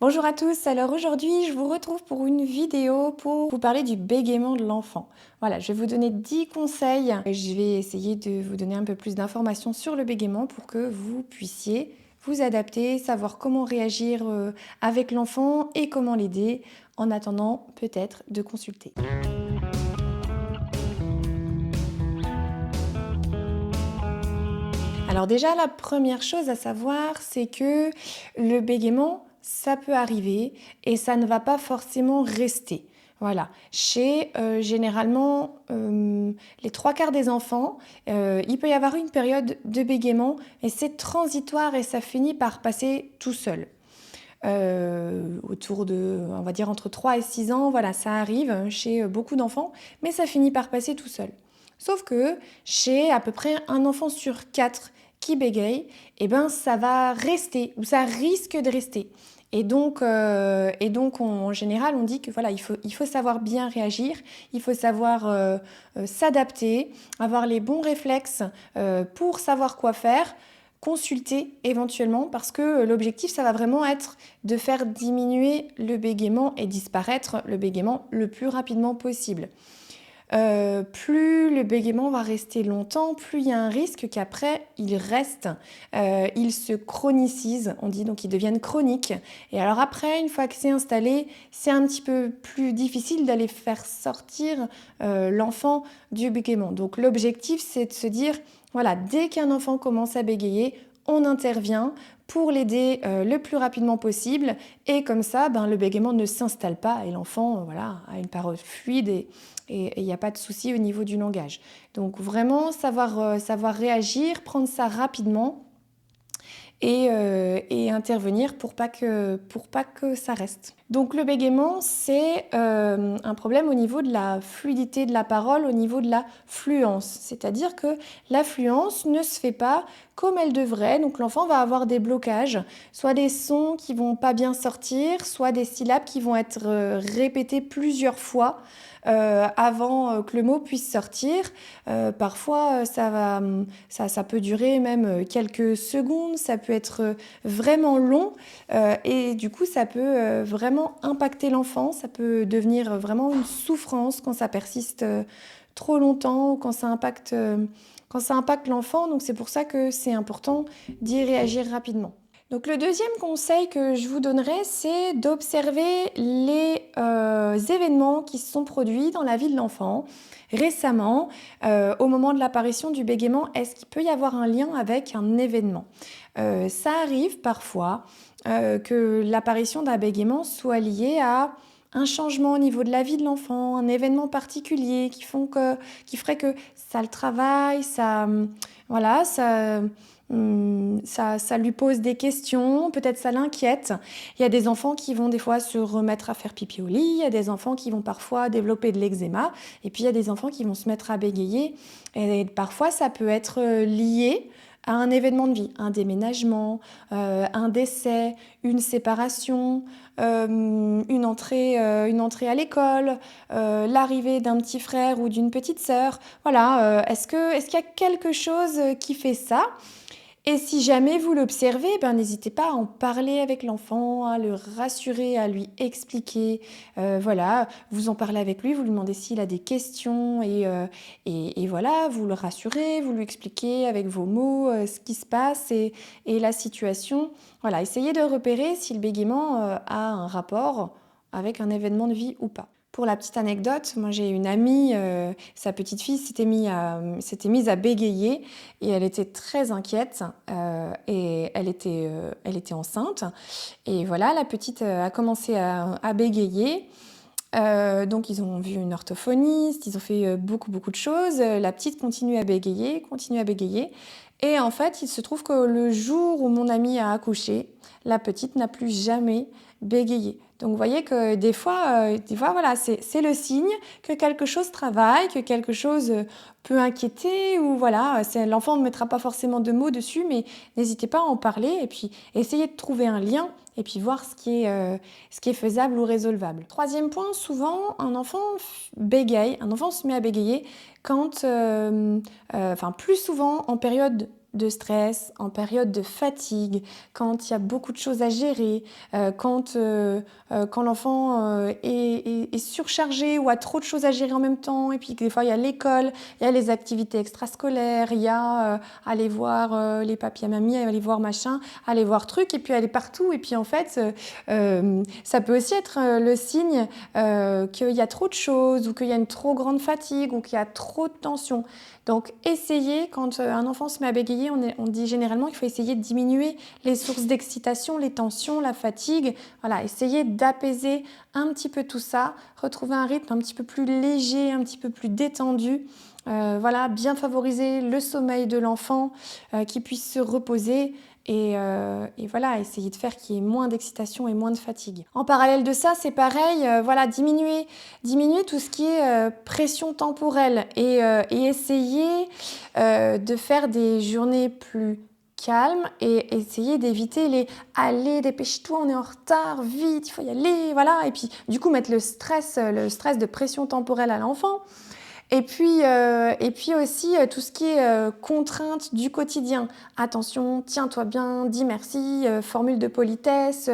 Bonjour à tous, alors aujourd'hui je vous retrouve pour une vidéo pour vous parler du bégaiement de l'enfant. Voilà, je vais vous donner 10 conseils. Je vais essayer de vous donner un peu plus d'informations sur le bégaiement pour que vous puissiez vous adapter, savoir comment réagir avec l'enfant et comment l'aider en attendant peut-être de consulter. Alors déjà, la première chose à savoir, c'est que le bégaiement, ça peut arriver et ça ne va pas forcément rester. Voilà, chez généralement les trois quarts des enfants, il peut y avoir une période de bégaiement et c'est transitoire et ça finit par passer tout seul. Autour de, on va dire, entre 3 et 6 ans, voilà, ça arrive chez beaucoup d'enfants, mais ça finit par passer tout seul. Sauf que chez à peu près un enfant sur 4 qui bégaye, eh ben, ça va rester, ou ça risque de rester. Et donc en général, on dit que voilà, il faut savoir bien réagir, il faut savoir s'adapter, avoir les bons réflexes pour savoir quoi faire, consulter éventuellement, parce que l'objectif, ça va vraiment être de faire diminuer le bégaiement et disparaître le bégaiement le plus rapidement possible. Plus le bégaiement va rester longtemps, plus il y a un risque qu'après il reste, il se chronicise, on dit, donc il devienne chronique. Et alors après, une fois que c'est installé, c'est un petit peu plus difficile d'aller faire sortir l'enfant du bégaiement. Donc l'objectif, c'est de se dire, voilà, dès qu'un enfant commence à bégayer, on intervient pour l'aider le plus rapidement possible et comme ça, le bégaiement ne s'installe pas et l'enfant voilà, a une parole fluide et il n'y a pas de souci au niveau du langage. Donc vraiment savoir réagir, prendre ça rapidement et intervenir pour pas que ça reste. Donc le bégaiement, c'est un problème au niveau de la fluidité de la parole, au niveau de la fluence. C'est-à-dire que la fluence ne se fait pas comme elle devrait. Donc l'enfant va avoir des blocages, soit des sons qui vont pas bien sortir, soit des syllabes qui vont être répétées plusieurs fois avant que le mot puisse sortir. Parfois, ça peut durer même quelques secondes, ça peut être vraiment long et du coup, ça peut vraiment impacter l'enfant, ça peut devenir vraiment une souffrance quand ça persiste trop longtemps ou quand ça impacte l'enfant. Donc c'est pour ça que c'est important d'y réagir rapidement. Donc le deuxième conseil que je vous donnerais, c'est d'observer les événements qui se sont produits dans la vie de l'enfant récemment, au moment de l'apparition du bégaiement. Est-ce qu'il peut y avoir un lien avec un événement? Ça arrive parfois que l'apparition d'un bégaiement soit liée à un changement au niveau de la vie de l'enfant, un événement particulier qui ferait que ça le travaille, voilà, ça lui pose des questions, peut-être ça l'inquiète. Il y a des enfants qui vont des fois se remettre à faire pipi au lit, il y a des enfants qui vont parfois développer de l'eczéma, et puis il y a des enfants qui vont se mettre à bégayer. Et parfois, ça peut être lié à un événement de vie, un déménagement, un décès, une séparation, une entrée à l'école, l'arrivée d'un petit frère ou d'une petite sœur. Voilà, est-ce qu'il y a quelque chose qui fait ça? Et si jamais vous l'observez, n'hésitez pas à en parler avec l'enfant, à le rassurer, à lui expliquer. Voilà, vous en parlez avec lui, vous lui demandez s'il a des questions et voilà, vous le rassurez, vous lui expliquez avec vos mots ce qui se passe et la situation. Voilà, essayez de repérer si le bégaiement a un rapport avec un événement de vie ou pas. Pour la petite anecdote, moi j'ai une amie, sa petite fille s'était mise à bégayer et elle était très inquiète et elle était enceinte. Et voilà, la petite a commencé à bégayer. Donc ils ont vu une orthophoniste, ils ont fait beaucoup de choses. La petite continue à bégayer. Et en fait, il se trouve que le jour où mon amie a accouché, la petite n'a plus jamais bégayé. Donc vous voyez que des fois voilà, c'est le signe que quelque chose travaille, que quelque chose peut inquiéter ou voilà, l'enfant ne mettra pas forcément de mots dessus, mais n'hésitez pas à en parler et puis essayez de trouver un lien et puis voir ce qui est faisable ou résolvable. Troisième point, souvent un enfant bégaye, un enfant se met à bégayer quand, plus souvent en période de stress, en période de fatigue, quand il y a beaucoup de choses à gérer, quand l'enfant est surchargé ou a trop de choses à gérer en même temps, et puis des fois il y a l'école, il y a les activités extrascolaires, il y a aller voir les papiers à mamie, aller voir machin, aller voir truc, et puis aller partout. Et puis en fait, ça peut aussi être le signe qu'il y a trop de choses, ou qu'il y a une trop grande fatigue, ou qu'il y a trop de tension. Donc essayez, quand un enfant se met à bégayer, on dit généralement qu'il faut essayer de diminuer les sources d'excitation, les tensions, la fatigue. Voilà, essayez d'apaiser un petit peu tout ça, retrouver un rythme un petit peu plus léger, un petit peu plus détendu. Voilà, bien favoriser le sommeil de l'enfant, qu'il puisse se reposer. Et voilà, essayer de faire qu'il y ait moins d'excitation et moins de fatigue. En parallèle de ça, c'est pareil, voilà, diminuer tout ce qui est pression temporelle et essayer de faire des journées plus calmes et essayer d'éviter les allez, dépêche-toi, on est en retard, vite, il faut y aller, voilà. Et puis du coup mettre le stress de pression temporelle à l'enfant. Et puis aussi tout ce qui est contrainte du quotidien. Attention, tiens-toi bien, dis merci, formule de politesse,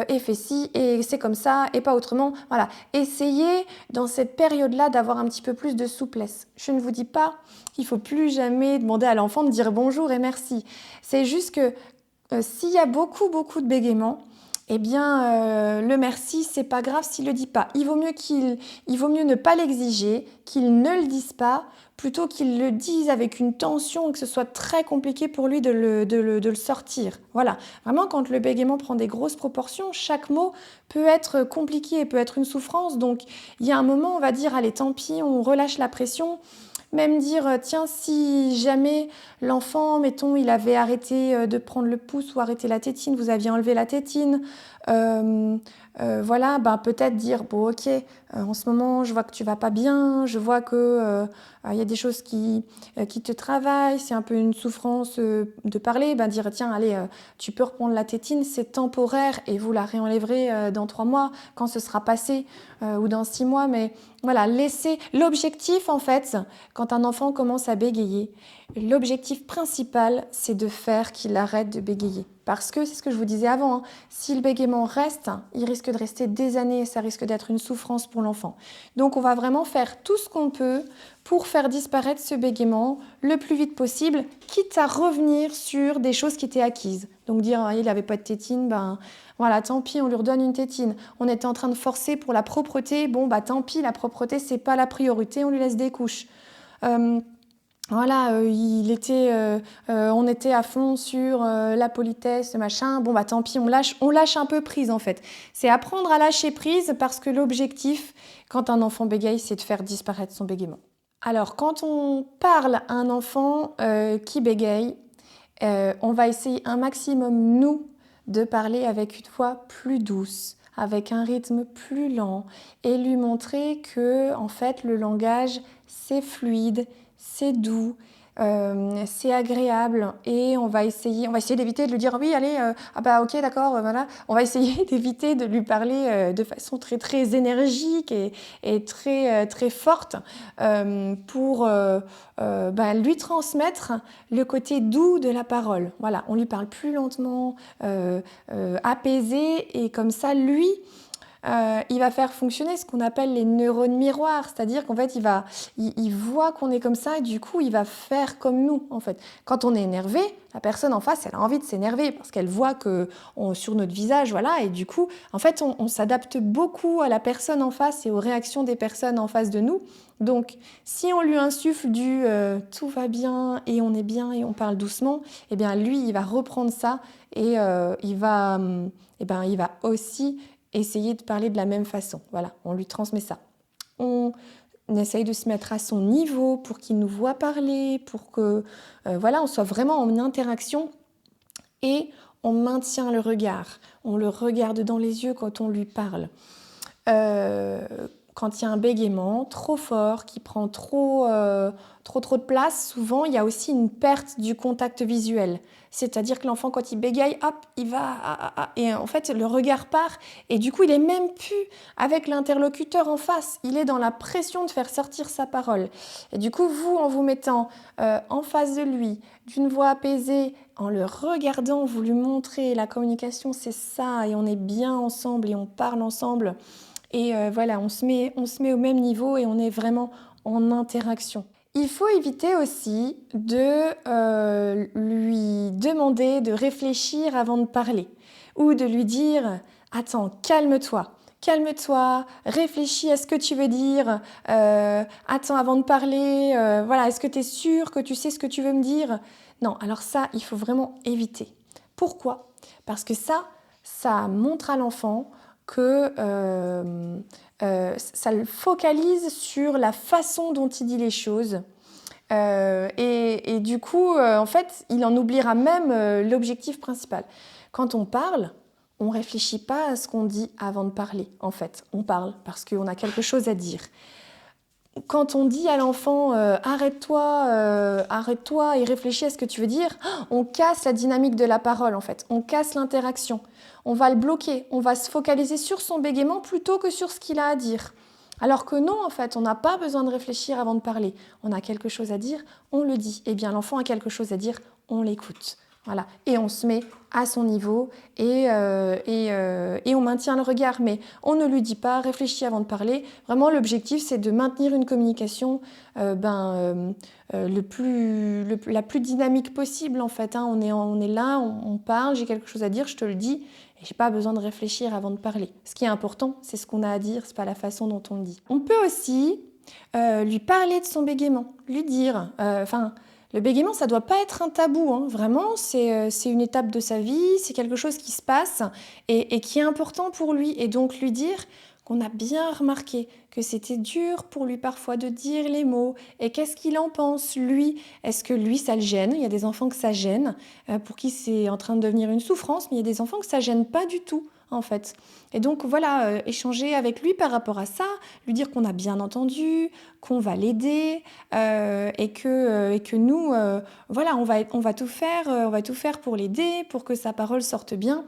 et fais ci, et c'est comme ça, et pas autrement. Voilà, essayez dans cette période-là d'avoir un petit peu plus de souplesse. Je ne vous dis pas qu'il ne faut plus jamais demander à l'enfant de dire bonjour et merci. C'est juste que s'il y a beaucoup de bégaiement, eh bien, le merci, c'est pas grave s'il le dit pas. Il vaut mieux ne pas l'exiger, qu'il ne le dise pas, plutôt qu'il le dise avec une tension et que ce soit très compliqué pour lui de le sortir. Voilà. Vraiment, quand le bégaiement prend des grosses proportions, chaque mot peut être compliqué et peut être une souffrance. Donc, il y a un moment, on va dire, allez, tant pis, on relâche la pression. Même dire, tiens, si jamais l'enfant, mettons, il avait arrêté de prendre le pouce ou arrêté la tétine, vous aviez enlevé la tétine, voilà, ben peut-être dire, bon ok, en ce moment je vois que tu vas pas bien, je vois que y a des choses qui te travaillent, c'est un peu une souffrance de parler, ben dire, tiens, allez, tu peux reprendre la tétine, c'est temporaire et vous la réenlèverez dans 3 mois quand ce sera passé ou dans 6 mois, mais voilà, laisser l'objectif en fait, quand un enfant commence à bégayer, l'objectif principal, c'est de faire qu'il arrête de bégayer. Parce que, c'est ce que je vous disais avant, hein, si le bégaiement reste, il risque de rester des années et ça risque d'être une souffrance pour l'enfant. Donc on va vraiment faire tout ce qu'on peut pour faire disparaître ce bégaiement le plus vite possible, quitte à revenir sur des choses qui étaient acquises. Donc dire, ah, il n'avait pas de tétine, ben voilà, tant pis, on lui redonne une tétine. On était en train de forcer pour la propreté, bon bah tant pis, la propreté c'est pas la priorité, on lui laisse des couches. Voilà, on était à fond sur la politesse, machin. Bon bah tant pis, on lâche un peu prise en fait. C'est apprendre à lâcher prise parce que l'objectif, quand un enfant bégaye, c'est de faire disparaître son bégaiement. Alors, quand on parle à un enfant qui bégaye, on va essayer un maximum, nous, de parler avec une voix plus douce, avec un rythme plus lent et lui montrer que, en fait, le langage, c'est fluide, c'est doux, c'est agréable et on va essayer d'éviter de lui dire oui allez ah bah ok d'accord voilà, on va essayer d'éviter de lui parler de façon très très énergique et très très forte pour lui transmettre le côté doux de la parole. Voilà, on lui parle plus lentement, apaisé, et comme ça lui il va faire fonctionner ce qu'on appelle les neurones miroirs, c'est-à-dire qu'en fait, il voit qu'on est comme ça et du coup, il va faire comme nous, en fait. Quand on est énervé, la personne en face, elle a envie de s'énerver parce qu'elle voit que sur notre visage, voilà, et du coup, en fait, on s'adapte beaucoup à la personne en face et aux réactions des personnes en face de nous. Donc, si on lui insuffle du tout va bien et on est bien et on parle doucement, eh bien, lui, il va reprendre ça et il va aussi essayer de parler de la même façon. Voilà, on lui transmet ça. On essaye de se mettre à son niveau pour qu'il nous voit parler, pour que on soit vraiment en interaction, et on maintient le regard. On le regarde dans les yeux quand on lui parle. Quand il y a un bégaiement trop fort, qui prend trop de place, souvent il y a aussi une perte du contact visuel. C'est-à-dire que l'enfant, quand il bégaye, hop, il va... et en fait, le regard part. Et du coup, il est même plus avec l'interlocuteur en face. Il est dans la pression de faire sortir sa parole. Et du coup, vous, en vous mettant en face de lui, d'une voix apaisée, en le regardant, vous lui montrez la communication, c'est ça, et on est bien ensemble, et on parle ensemble. Et voilà, on se met au même niveau et on est vraiment en interaction. Il faut éviter aussi de lui demander de réfléchir avant de parler ou de lui dire « Attends, calme-toi, réfléchis à ce que tu veux dire, attends avant de parler, voilà, est-ce que tu es sûr que tu sais ce que tu veux me dire ?» Non, alors ça, il faut vraiment éviter. Pourquoi ? Parce que ça montre à l'enfant que ça le focalise sur la façon dont il dit les choses. Et du coup, en fait, il en oubliera même l'objectif principal. Quand on parle, on ne réfléchit pas à ce qu'on dit avant de parler, en fait. On parle parce qu'on a quelque chose à dire. Quand on dit à l'enfant arrête-toi et réfléchis à ce que tu veux dire, on casse la dynamique de la parole en fait, on casse l'interaction, on va le bloquer, on va se focaliser sur son bégaiement plutôt que sur ce qu'il a à dire. Alors que non, en fait, on n'a pas besoin de réfléchir avant de parler. On a quelque chose à dire, on le dit. Eh bien, l'enfant a quelque chose à dire, on l'écoute. Voilà. Et on se met à son niveau et on maintient le regard. Mais on ne lui dit pas, réfléchis avant de parler. Vraiment, l'objectif, c'est de maintenir une communication la plus dynamique possible, en fait. Hein. On est là, on parle, j'ai quelque chose à dire, je te le dis. Et j'ai pas besoin de réfléchir avant de parler. Ce qui est important, c'est ce qu'on a à dire, c'est pas la façon dont on le dit. On peut aussi lui parler de son bégaiement, lui dire... le bégaiement, ça ne doit pas être un tabou, hein. Vraiment, c'est une étape de sa vie, c'est quelque chose qui se passe et qui est important pour lui. Et donc lui dire qu'on a bien remarqué que c'était dur pour lui parfois de dire les mots et qu'est-ce qu'il en pense, lui. Est-ce que lui, ça le gêne ? Il y a des enfants que ça gêne, pour qui c'est en train de devenir une souffrance, mais il y a des enfants que ça gêne pas du tout, en fait. Et donc voilà, échanger avec lui par rapport à ça, lui dire qu'on a bien entendu, qu'on va l'aider et que nous, voilà, on va tout faire pour l'aider, pour que sa parole sorte bien.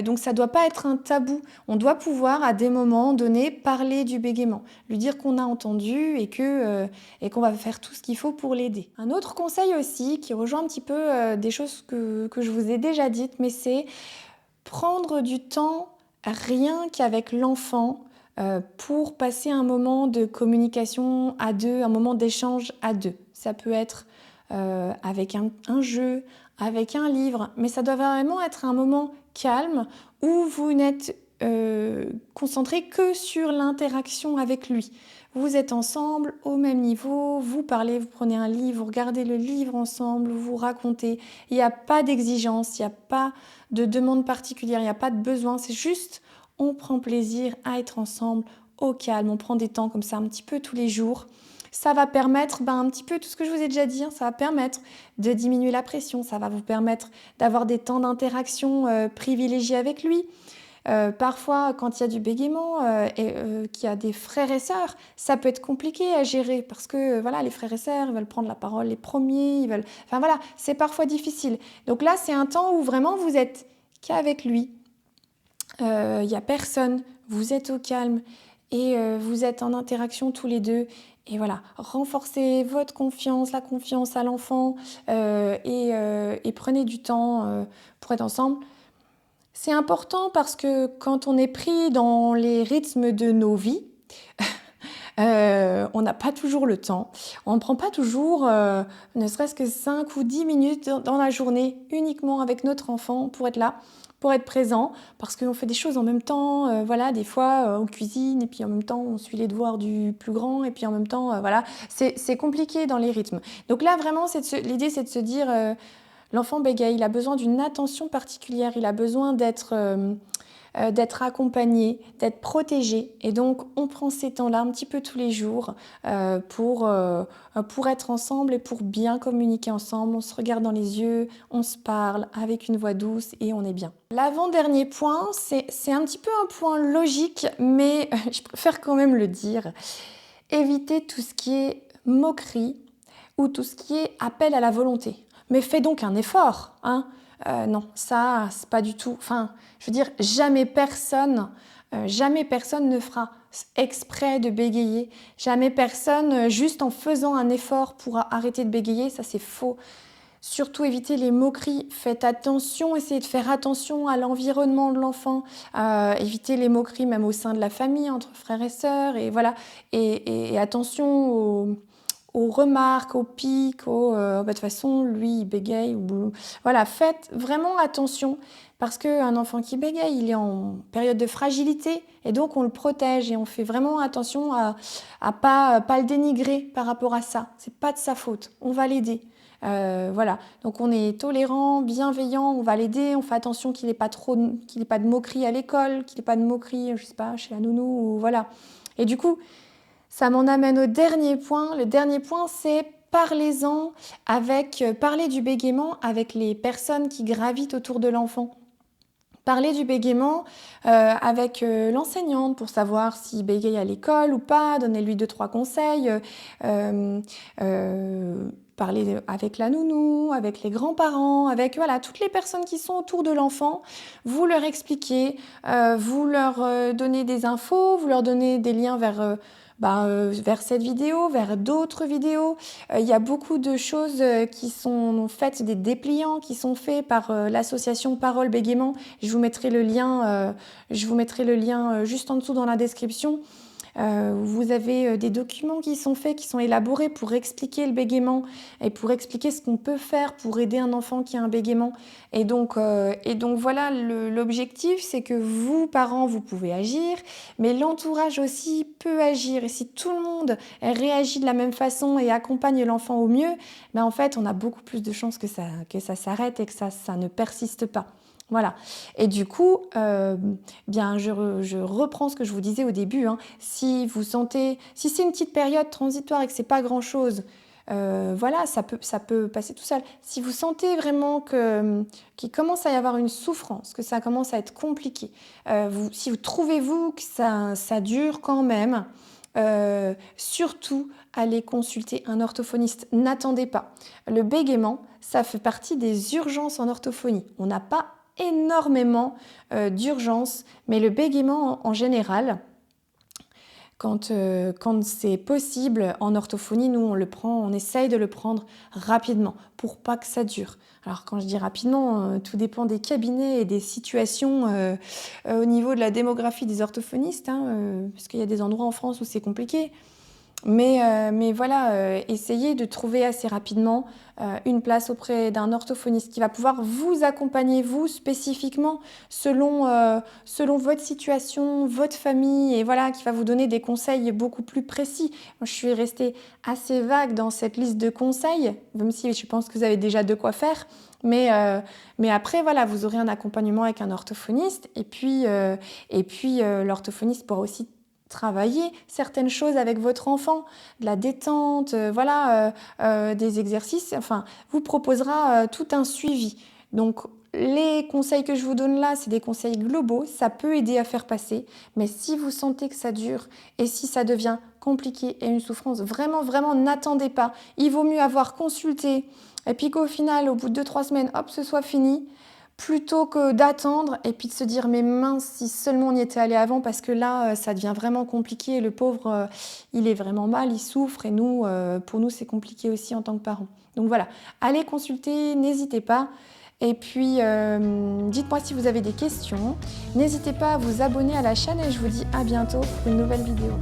Donc ça ne doit pas être un tabou. On doit pouvoir, à des moments donnés, parler du bégaiement, lui dire qu'on a entendu et qu'on va faire tout ce qu'il faut pour l'aider. Un autre conseil aussi, qui rejoint un petit peu des choses que je vous ai déjà dites, mais c'est prendre du temps rien qu'avec l'enfant pour passer un moment de communication à deux, un moment d'échange à deux. Ça peut être avec un jeu, avec un livre, mais ça doit vraiment être un moment calme où vous n'êtes concentré que sur l'interaction avec lui. Vous êtes ensemble au même niveau, vous parlez, vous prenez un livre, vous regardez le livre ensemble, vous racontez. Il n'y a pas d'exigence, il n'y a pas de demande particulière, il n'y a pas de besoin, c'est juste on prend plaisir à être ensemble au calme, on prend des temps comme ça un petit peu tous les jours. Ça va permettre un petit peu tout ce que je vous ai déjà dit, ça va permettre de diminuer la pression, ça va vous permettre d'avoir des temps d'interaction privilégiés avec lui. Parfois, quand il y a du bégaiement qu'il y a des frères et sœurs, ça peut être compliqué à gérer parce que voilà, les frères et sœurs ils veulent prendre la parole les premiers, enfin voilà, c'est parfois difficile. Donc là, c'est un temps où vraiment vous êtes qu'avec lui. Il n'y a personne, vous êtes au calme et vous êtes en interaction tous les deux. Et voilà, renforcez votre confiance, la confiance à l'enfant et prenez du temps pour être ensemble. C'est important parce que quand on est pris dans les rythmes de nos vies, on n'a pas toujours le temps. On ne prend pas toujours ne serait-ce que 5 ou 10 minutes dans la journée uniquement avec notre enfant pour être là, pour être présent, parce qu'on fait des choses en même temps. Voilà, des fois, on cuisine et puis en même temps, on suit les devoirs du plus grand et puis en même temps, voilà, c'est compliqué dans les rythmes. Donc là, vraiment, l'idée, c'est de se dire... L'enfant bégaye, il a besoin d'une attention particulière, il a besoin d'être d'être accompagné, d'être protégé. Et donc, on prend ces temps-là un petit peu tous les jours pour être ensemble et pour bien communiquer ensemble. On se regarde dans les yeux, on se parle avec une voix douce et on est bien. L'avant-dernier point, c'est un petit peu un point logique, mais je préfère quand même le dire. Évitez tout ce qui est moquerie ou tout ce qui est appel à la volonté. Mais fais donc un effort, hein. Non, ça, c'est pas du tout... Enfin, je veux dire, jamais personne ne fera exprès de bégayer. Jamais personne, juste en faisant un effort, pourra arrêter de bégayer. Ça, c'est faux. Surtout, évitez les moqueries. Faites attention, essayez de faire attention à l'environnement de l'enfant. Évitez les moqueries même au sein de la famille, entre frères et sœurs. Et voilà. Et attention aux remarques, aux pics, de toute façon, lui, il bégaye. Voilà, faites vraiment attention parce qu'un enfant qui bégaye, il est en période de fragilité et donc on le protège et on fait vraiment attention à pas le dénigrer par rapport à ça. C'est pas de sa faute, on va l'aider. Voilà, donc on est tolérant, bienveillant, on va l'aider, on fait attention qu'il n'ait pas de moquerie à l'école, qu'il n'ait pas de moquerie, je sais pas, chez la nounou, ou voilà. Et du coup, ça m'en amène au dernier point. Le dernier point, c'est parler du bégaiement avec les personnes qui gravitent autour de l'enfant. Parler du bégaiement avec l'enseignante pour savoir s'il bégaye à l'école ou pas, donner-lui 2-3 conseils, parler avec la nounou, avec les grands-parents, avec voilà, toutes les personnes qui sont autour de l'enfant. Vous leur expliquez, vous leur donnez des infos, vous leur donnez des liens vers cette vidéo, vers d'autres vidéos. Il y a beaucoup de choses qui sont faites, des dépliants qui sont faits par l'association Parole Bégaiement. Je vous mettrai le lien juste en dessous dans la description. Vous avez des documents qui sont faits, qui sont élaborés pour expliquer le bégaiement et pour expliquer ce qu'on peut faire pour aider un enfant qui a un bégaiement. Et donc voilà, l'objectif, c'est que vous, parents, vous pouvez agir, mais l'entourage aussi peut agir. Et si tout le monde réagit de la même façon et accompagne l'enfant au mieux, en fait, on a beaucoup plus de chances que ça s'arrête et que ça ne persiste pas. Voilà. Et du coup, je reprends ce que je vous disais au début. Si c'est une petite période transitoire et que c'est pas grand-chose, voilà, ça peut passer tout seul. Si vous sentez vraiment qu'il commence à y avoir une souffrance, que ça commence à être compliqué, si vous trouvez-vous que ça dure quand même, surtout allez consulter un orthophoniste. N'attendez pas. Le bégaiement, ça fait partie des urgences en orthophonie. On n'a pas énormément d'urgence, mais le bégaiement en général, quand c'est possible en orthophonie, nous on essaye de le prendre rapidement pour pas que ça dure. Alors quand je dis rapidement, tout dépend des cabinets et des situations au niveau de la démographie des orthophonistes, parce qu'il y a des endroits en France où c'est compliqué. Mais voilà, essayez de trouver assez rapidement une place auprès d'un orthophoniste qui va pouvoir vous accompagner, vous, spécifiquement, selon votre situation, votre famille, et voilà, qui va vous donner des conseils beaucoup plus précis. Moi, je suis restée assez vague dans cette liste de conseils, même si je pense que vous avez déjà de quoi faire. Mais après, voilà, vous aurez un accompagnement avec un orthophoniste, et puis l'orthophoniste pourra aussi travailler certaines choses avec votre enfant, de la détente, des exercices, enfin, vous proposera tout un suivi. Donc, les conseils que je vous donne là, c'est des conseils globaux, ça peut aider à faire passer, mais si vous sentez que ça dure et si ça devient compliqué et une souffrance, vraiment, vraiment, n'attendez pas. Il vaut mieux avoir consulté et puis qu'au final, au bout de 2-3 semaines, hop, ce soit fini, plutôt que d'attendre et puis de se dire mais mince, si seulement on y était allé avant, parce que là ça devient vraiment compliqué, le pauvre il est vraiment mal, il souffre, et nous pour nous c'est compliqué aussi en tant que parents. Donc voilà, allez consulter, n'hésitez pas, et puis dites-moi si vous avez des questions, n'hésitez pas à vous abonner à la chaîne et je vous dis à bientôt pour une nouvelle vidéo.